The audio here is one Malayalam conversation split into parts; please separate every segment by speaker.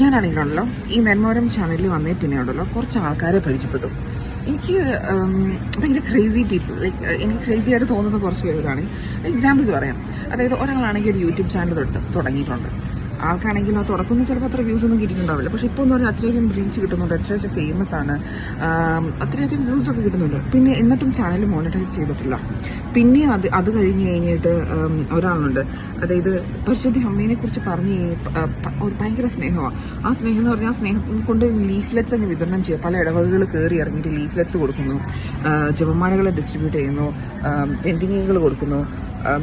Speaker 1: ഞാനാണെങ്കിലുണ്ടല്ലോ ഈ നെന്മോരം ചാനലിൽ വന്നേ പിന്നെ ഉണ്ടല്ലോ കുറച്ച് ആൾക്കാരെ പരിചയപ്പെട്ടു. എനിക്ക് ഭയങ്കര ക്രേസി പീപ്പിൾ, ലൈക്ക് എനിക്ക് ക്രേസി ആയിട്ട് തോന്നുന്ന കുറച്ച് പേരാണ്. എക്സാമ്പിൾസ് പറയാം. അതായത് ഒരാളാണെങ്കിൽ ഒരു യൂട്യൂബ് ചാനൽ തുടങ്ങിയിട്ടുണ്ട്. ആൾക്കാണെങ്കിൽ ആ തുടക്കുന്ന ചിലപ്പോൾ അത്ര വ്യൂസ് ഒന്നും കിട്ടിയിട്ടുണ്ടാവില്ല. പക്ഷെ ഇപ്പോൾ എന്ന് പറഞ്ഞാൽ അത്രയധികം റീച്ച് കിട്ടുന്നുണ്ട്, അത്രയധികം ഫേമസ് ആണ്, അത്രയധികം വ്യൂസ് ഒക്കെ കിട്ടുന്നുണ്ട്. പിന്നെ എന്നിട്ടും ചാനൽ മോണിറ്റൈസ് ചെയ്തിട്ടില്ല. പിന്നെ അത് കഴിഞ്ഞിട്ട് ഒരാളുണ്ട്, അതായത് പരിശുദ്ധ അമ്മേനെ കുറിച്ച് പറഞ്ഞ് ഒരു ഭയങ്കര സ്നേഹമാണ്. ആ സ്നേഹം എന്ന് പറഞ്ഞാൽ ആ സ്നേഹം കൊണ്ട് ലീഫ്ലെറ്റ്സ് അങ്ങ് വിതരണം ചെയ്യുക. പല ഇടവകകൾ കയറി ഇറങ്ങിയിട്ട് ലീഫ്ലെറ്റ്സ് കൊടുക്കുന്നു, ജപമാലകളെ ഡിസ്ട്രിബ്യൂട്ട് ചെയ്യുന്നു, പെയിന്റിങ്ങുകൾ കൊടുക്കുന്നു,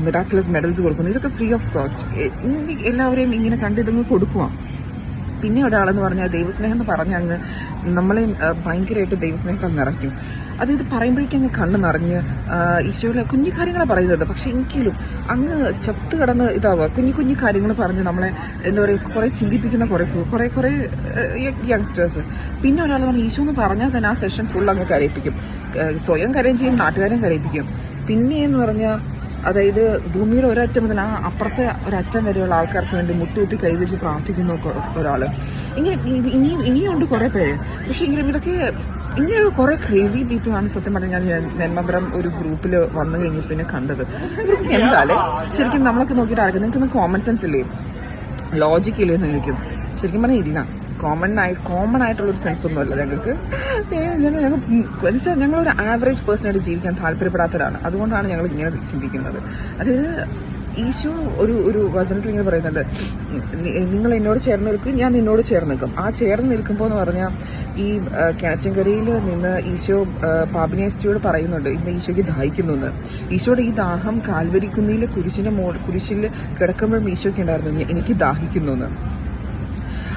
Speaker 1: മിറാക്കുലസ് മെഡൽസ് കൊടുക്കുന്നു. ഇതൊക്കെ ഫ്രീ ഓഫ് കോസ്റ്റ്. എല്ലാവരെയും ഇങ്ങനെ കണ്ട് ഇതങ്ങ് കൊടുക്കുക. പിന്നെ ഒരാളെന്ന് പറഞ്ഞാൽ ദൈവസ്നേഹം എന്ന് പറഞ്ഞ് അങ്ങ് നമ്മളെ ഭയങ്കരമായിട്ട് ദൈവസ്നേഹം നിറയ്ക്കും. അതായത് പറയുമ്പോഴേക്കും അങ്ങ് കണ്ണ് നിറഞ്ഞ് ഈശോയിലെ കുഞ്ഞു കാര്യങ്ങളാണ് പറയുന്നത്. പക്ഷെ എങ്കിലും അങ്ങ് ചത്ത് കിടന്ന് ഇതാവുക. കുഞ്ഞു കാര്യങ്ങൾ പറഞ്ഞ് നമ്മളെ എന്താ പറയുക കുറെ ചിന്തിപ്പിക്കുന്ന കുറെ യങ്സ്റ്റേഴ്സ്. പിന്നെ ഒരാൾ നമ്മൾ ഈശോ എന്ന് പറഞ്ഞാൽ തന്നെ ആ സെഷൻ ഫുൾ അങ്ങ് കരയിപ്പിക്കും. സ്വയം കരയും ചെയ്യും, നാട്ടുകാരും കരയിപ്പിക്കും. പിന്നെയെന്ന് പറഞ്ഞാൽ അതായത് ഭൂമിയുടെ ഒരറ്റം മുതൽ ആ അപ്പുറത്തെ ഒരറ്റം വരെയുള്ള ആൾക്കാർക്ക് വേണ്ടി മുട്ടുകുത്തി കൈവച്ച് പ്രാർത്ഥിക്കുന്ന ഒരാള്. ഇനിയുണ്ട് കുറെ പേര്. പക്ഷെ ഇതൊക്കെ ഇങ്ങനെ കുറെ ക്രേസി പീപ്പിളാണ് സത്യം പറഞ്ഞാൽ ഞാൻ നെന്മപുരം ഒരു ഗ്രൂപ്പിൽ വന്നു കഴിഞ്ഞ് പിന്നെ കണ്ടത്. ഇവർക്ക് എന്തായാലും ശരിക്കും നമ്മളൊക്കെ നോക്കിയിട്ട് ആർക്കും നിങ്ങൾക്കൊന്നും കോമൺ സെൻസ് ഇല്ലേ, ലോജിക് ഇല്ലേന്ന് ചോദിക്കും. ശരിക്കും പറഞ്ഞാൽ ഇല്ല. കോമൺ ആയിട്ടുള്ളൊരു സെൻസ് ഒന്നുമല്ല ഞങ്ങൾക്ക്. ഞങ്ങളൊരു ആവറേജ് പേഴ്സണായിട്ട് ജീവിക്കാൻ താല്പര്യപ്പെടാത്തവരാണ്. അതുകൊണ്ടാണ് ഞങ്ങൾ ഇങ്ങനെ ചിന്തിക്കുന്നത്. അതായത് ഈശോ ഒരു വചനത്തിൽ ഇങ്ങനെ പറയുന്നുണ്ട്, നിങ്ങൾ എന്നോട് ചേർന്ന് നിൽക്കും, ഞാൻ നിന്നോട് ചേർന്ന് നിൽക്കും. ആ ചേർന്ന് നിൽക്കുമ്പോൾ എന്ന് പറഞ്ഞാൽ ഈ കിണച്ചങ്കരയിൽ നിന്ന് ഈശോ പാപിനേസ്റ്റിയോട് പറയുന്നുണ്ട് ഇന്ന് ഈശോയ്ക്ക് ദാഹിക്കുന്നു എന്ന്. ഈശോയുടെ ഈ ദാഹം കാൽവരിക്കുന്നിൽ കുരിശിൽ കിടക്കുമ്പോഴും ഈശോയ്ക്ക് ഉണ്ടായിരുന്നു എനിക്ക് ദാഹിക്കുന്നു എന്ന്.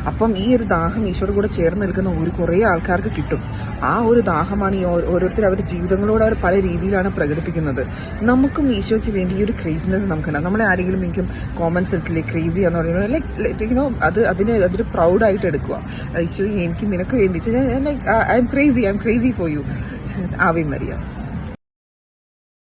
Speaker 1: അപ്പം ഈ ഒരു ദാഹം ഈശോയുടെ കൂടെ ചേർന്ന് നിൽക്കുന്ന കുറേ ആൾക്കാർക്ക് കിട്ടും. ആ ഒരു ദാഹമാണ് ഈ ഓരോരുത്തർ അവരുടെ ജീവിതങ്ങളോട് അവർ പല രീതിയിലാണ് പ്രകടിപ്പിക്കുന്നത്. നമുക്കും ഈശോയ്ക്ക് വേണ്ടി ഈ ഒരു ക്രേസിനെസ് നമുക്കുണ്ടാകും. നമ്മളെ ആരെങ്കിലും എനിക്കും കോമൺ സെൻസിലെ ക്രേസി എന്ന് പറയുന്നത് ലൈക്ക് അതൊരു പ്രൗഡായിട്ട് എടുക്കുക. ഈശോ എനിക്ക് നിനക്ക് വേണ്ടി I M crazy for you. Ave Maria.